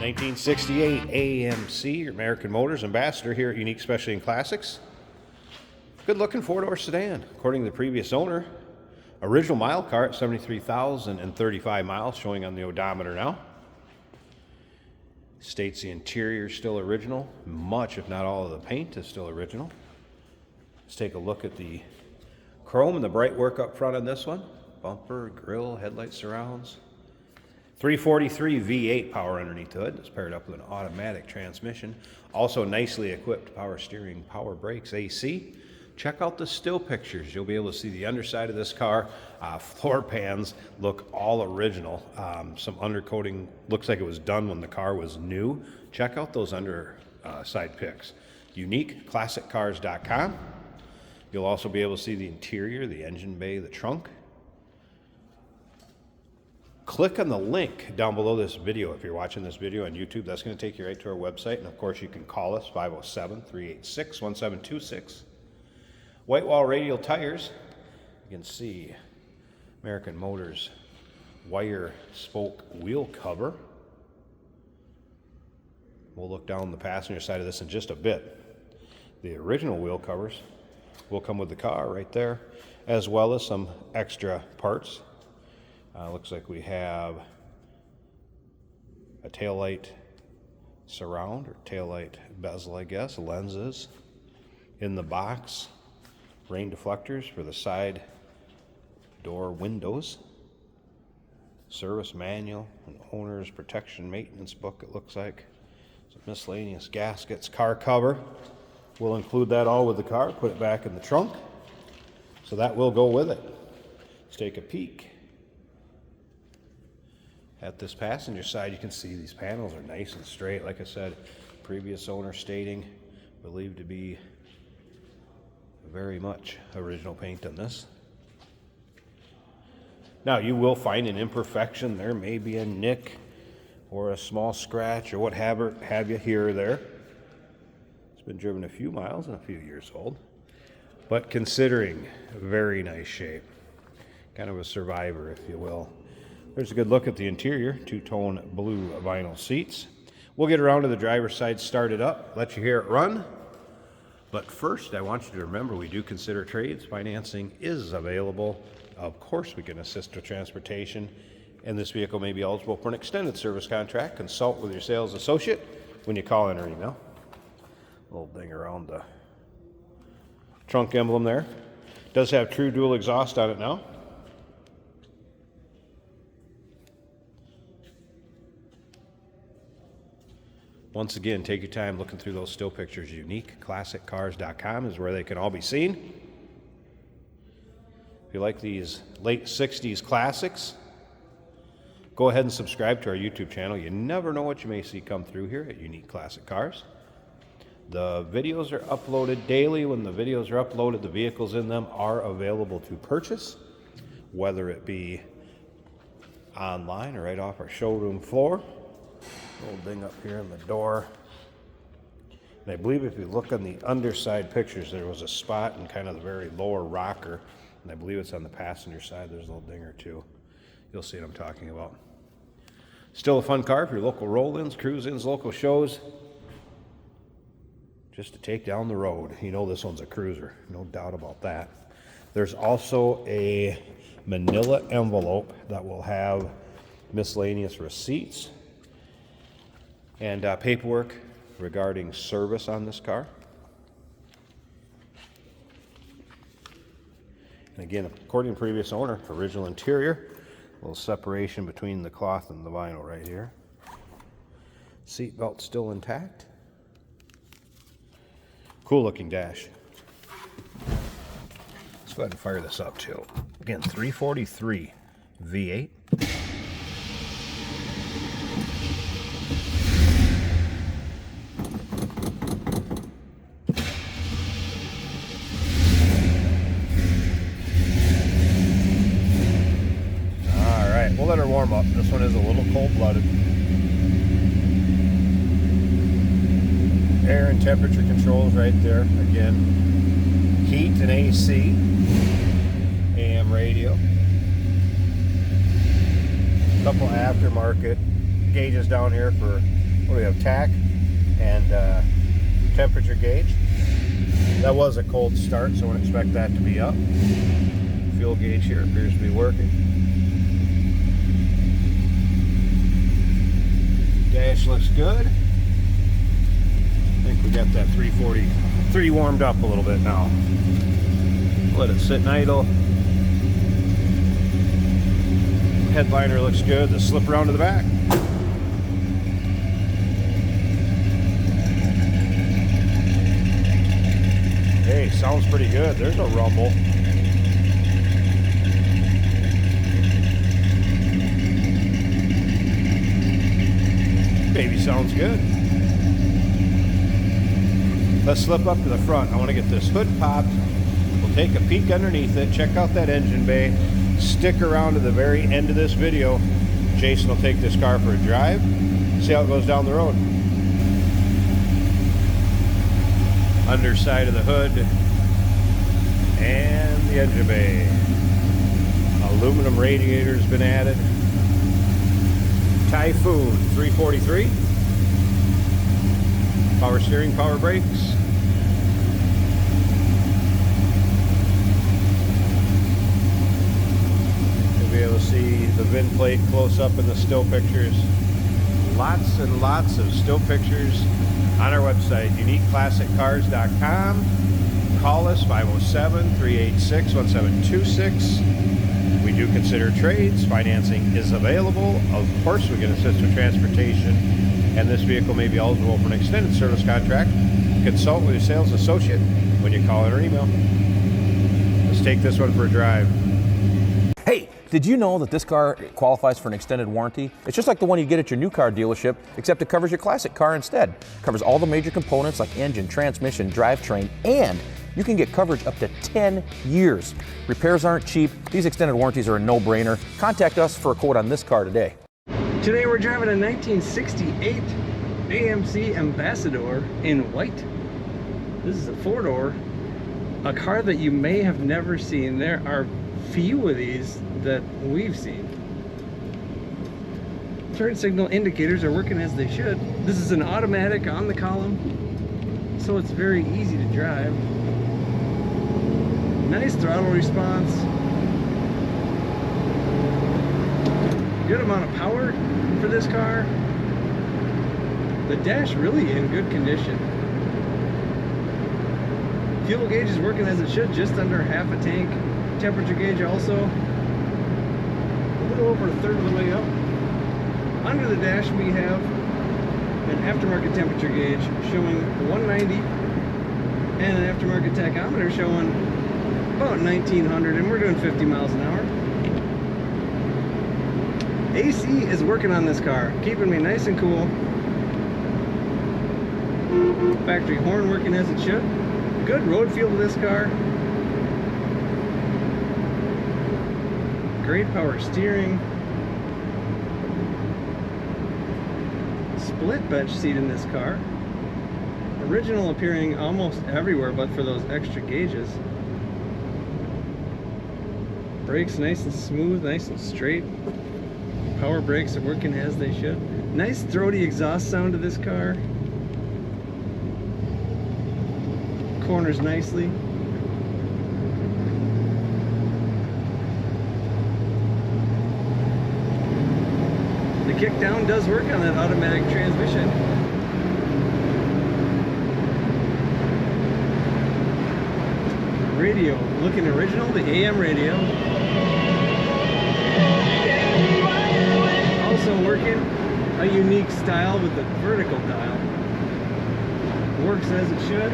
1968 AMC American Motors Ambassador here at Unique Specialty and Classics. Good looking four-door sedan. According to the previous owner, original mile car at 73,035 miles, showing on the odometer now. States the interior is still original. Much, if not all, of the paint is still original. Let's take a look at the chrome and the bright work up front on this one. Bumper, grille, headlight surrounds. 343 V8 power underneath the hood. It's paired up with an automatic transmission. Also nicely equipped power steering, power brakes, AC. Check out the still pictures. You'll be able to see the underside of this car. Floor pans look all original. Some undercoating looks like it was done when the car was new. Check out those underside pics. UniqueClassicCars.com. You'll also be able to see the interior, the engine bay, the trunk. Click on the link down below this video if you're watching this video on YouTube. That's going to take you right to our website. And of course, you can call us 507-386-1726. White wall radial tires. You can see American Motors wire spoke wheel cover. We'll look down the passenger side of this in just a bit. The original wheel covers will come with the car right there, as well as some extra parts. Looks like we have a taillight surround or taillight bezel, I guess, lenses in the box, rain deflectors for the side door windows, service manual, an owner's protection maintenance book, it looks like, some miscellaneous gaskets, car cover. We'll include that all with the car, put it back in the trunk, so that will go with it. Let's take a peek. At this passenger side, you can see these panels are nice and straight. Like I said, previous owner stating, believed to be very much original paint on this. Now, you will find an imperfection. There may be a nick or a small scratch or what have you here or there. It's been driven a few miles and a few years old, but considering very nice shape. Kind of a survivor, if you will. There's a good look at the interior, two-tone blue vinyl seats. We'll get around to the driver's side, start it up, let you hear it run. But first, I want you to remember we do consider trades. Financing is available. Of course, we can assist with transportation, and this vehicle may be eligible for an extended service contract. Consult with your sales associate when you call in or email. Little thing around the trunk emblem there. Does have true dual exhaust on it now. Once again, take your time looking through those still pictures. UniqueClassicCars.com is where they can all be seen. If you like these late 60s classics, go ahead and subscribe to our YouTube channel. You never know what you may see come through here at Unique Classic Cars. The videos are uploaded daily. When the videos are uploaded, the vehicles in them are available to purchase, whether it be online or right off our showroom floor. Little ding up here in the door. And I believe if you look on the underside pictures, there was a spot in kind of the very lower rocker, and I believe it's on the passenger side. There's a little ding or two. You'll see what I'm talking about. Still a fun car for your local roll-ins, cruise-ins, local shows. Just to take down the road. You know this one's a cruiser, no doubt about that. There's also a manila envelope that will have miscellaneous receipts and paperwork regarding service on this car. And again, according to previous owner, original interior, a little separation between the cloth and the vinyl right here. Seat belt still intact. Cool looking dash. Let's go ahead and fire this up too. Again, 343 V8. We'll let her warm up. This one is a little cold-blooded. Air and temperature controls right there. Again, heat and AC. AM radio. A couple aftermarket gauges down here for What do we have? Tack and temperature gauge. That was a cold start, so I wouldn't expect that to be up. Fuel gauge here appears to be working. Dash looks good. I think we got that 343 warmed up a little bit now. Let it sit and idle. Headliner looks good. The slip around to the back. Hey, sounds pretty good. There's a rumble. Baby sounds good. Let's slip up to the front. I want to get this hood popped. We'll take a peek underneath it, check out that engine bay. Stick around to the very end of this video. Jason will take this car for a drive, see how it goes down the road. Underside of the hood and the engine bay. Aluminum radiator has been added. Typhoon 343. Power steering, power brakes. You'll be able to see the VIN plate close up in the still pictures. Lots and lots of still pictures on our website, uniqueclassiccars.com. Call us 507-386-1726. We do consider trades. Financing is available. Of course, we can assist with transportation, and this vehicle may be eligible for an extended service contract. Consult with your sales associate when you call in or email. Let's take this one for a drive. Hey, did you know that this car qualifies for an extended warranty? It's just like the one you get at your new car dealership, except it covers your classic car instead. It covers all the major components like engine, transmission, drivetrain, and you can get coverage up to 10 years. Repairs aren't cheap. These extended warranties are a no-brainer. Contact us for a quote on this car today. Today we're driving a 1968 AMC Ambassador in white. This is a four-door, a car that you may have never seen. There are few of these that we've seen. Turn signal indicators are working as they should. This is an automatic on the column, so it's very easy to drive. Nice throttle response. Good amount of power for this car. The dash really in good condition. Fuel gauge is working as it should, just under half a tank. Temperature gauge also a little over a third of the way up. Under the dash we have an aftermarket temperature gauge showing 190 and an aftermarket tachometer showing about 1900, and we're doing 50 miles an hour. AC is working on this car, keeping me nice and cool. Factory horn working as it should. Good road feel to this car. Great power steering. Split bench seat in this car. Original appearing almost everywhere but for those extra gauges. Brakes nice and smooth, nice and straight. Power brakes are working as they should. Nice throaty exhaust sound to this car. Corners nicely. The kickdown does work on that automatic transmission. Radio looking original, the AM radio. Also working a unique style with the vertical dial. Works as it should.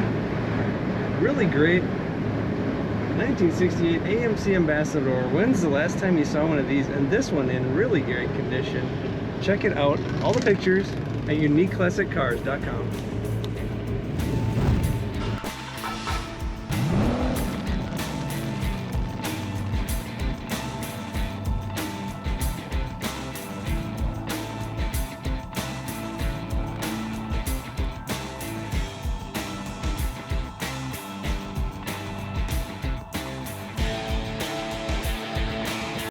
Really great 1968 AMC Ambassador. When's the last time you saw one of these? And this one in really great condition. Check it out, all the pictures at uniqueclassiccars.com.